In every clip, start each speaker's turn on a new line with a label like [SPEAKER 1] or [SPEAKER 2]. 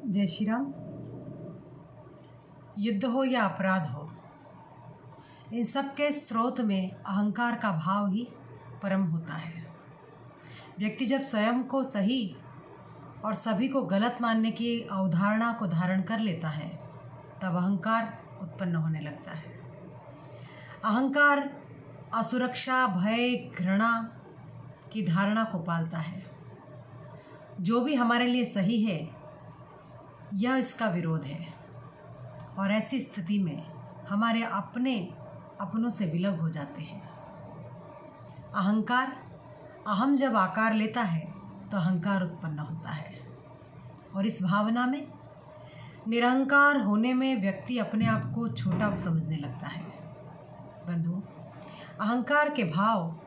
[SPEAKER 1] जय श्री राम। युद्ध हो या अपराध हो, इन सब के स्रोत में अहंकार का भाव ही परम होता है। व्यक्ति जब स्वयं को सही और सभी को गलत मानने की अवधारणा को धारण कर लेता है, तब अहंकार उत्पन्न होने लगता है। अहंकार असुरक्षा, भय, घृणा की धारणा को पालता है। जो भी हमारे लिए सही है, यह इसका विरोध है, और ऐसी स्थिति में हमारे अपनों से विलग हो जाते हैं। अहंकार, अहम जब आकार लेता है तो अहंकार उत्पन्न होता है, और इस भावना में, निरहंकार होने में व्यक्ति अपने आप को छोटा समझने लगता है। बंधु, अहंकार के भाव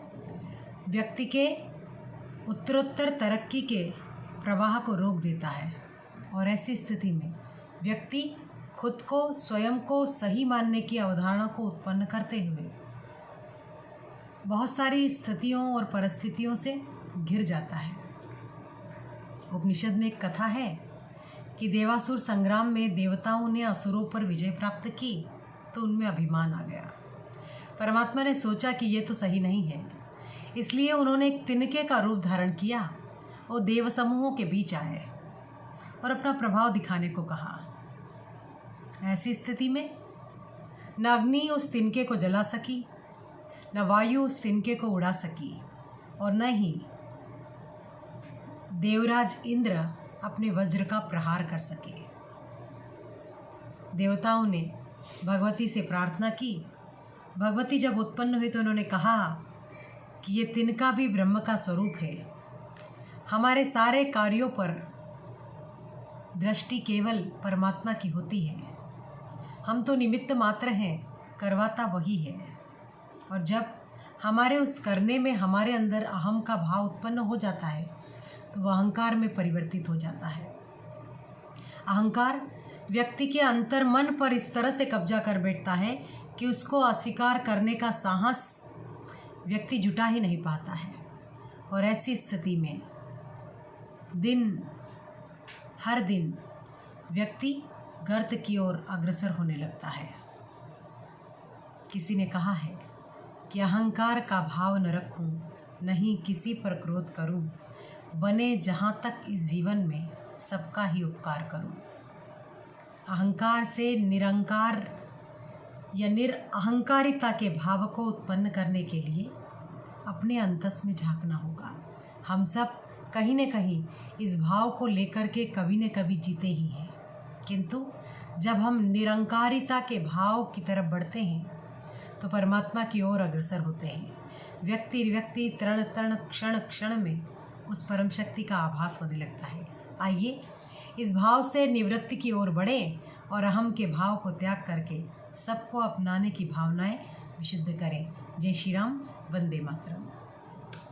[SPEAKER 1] व्यक्ति के उत्तरोत्तर तरक्की के प्रवाह को रोक देता है, और ऐसी स्थिति में व्यक्ति खुद को, स्वयं को सही मानने की अवधारणा को उत्पन्न करते हुए बहुत सारी स्थितियों और परिस्थितियों से घिर जाता है। उपनिषद में एक कथा है कि देवासुर संग्राम में देवताओं ने असुरों पर विजय प्राप्त की तो उनमें अभिमान आ गया। परमात्मा ने सोचा कि ये तो सही नहीं है, इसलिए उन्होंने एक तिनके का रूप धारण किया और देव समूहों के बीच आए और अपना प्रभाव दिखाने को कहा। ऐसी स्थिति में न अग्नि उस तिनके को जला सकी, न वायु उस तिनके को उड़ा सकी, और न ही देवराज इंद्र अपने वज्र का प्रहार कर सके। देवताओं ने भगवती से प्रार्थना की। भगवती जब उत्पन्न हुई तो उन्होंने कहा कि ये तिनका भी ब्रह्म का स्वरूप है। हमारे सारे कार्यों पर दृष्टि केवल परमात्मा की होती है। हम तो निमित्त मात्र हैं, करवाता वही है। और जब हमारे उस करने में हमारे अंदर अहम का भाव उत्पन्न हो जाता है तो वह अहंकार में परिवर्तित हो जाता है। अहंकार व्यक्ति के अंतर मन पर इस तरह से कब्जा कर बैठता है कि उसको अस्वीकार करने का साहस व्यक्ति जुटा ही नहीं पाता है, और ऐसी स्थिति में हर दिन व्यक्ति गर्त की ओर अग्रसर होने लगता है। किसी ने कहा है कि अहंकार का भाव न रखूं, नहीं किसी पर क्रोध करूं, बने जहां तक इस जीवन में सबका ही उपकार करूं। अहंकार से निरंकार या निरअहंकारिता के भाव को उत्पन्न करने के लिए अपने अंतस में झांकना होगा। हम सब कहीं न कहीं इस भाव को लेकर के कभी न कभी जीते ही हैं, किंतु जब हम निरंकारिता के भाव की तरफ बढ़ते हैं तो परमात्मा की ओर अग्रसर होते हैं। व्यक्ति तरण तरण क्षण क्षण में उस परम शक्ति का आभास होने लगता है। आइए इस भाव से निवृत्ति की ओर बढ़ें और अहम के भाव को त्याग करके सबको अपनाने की भावनाएं विशुद्ध करें। जय श्री राम। वंदे मातरम।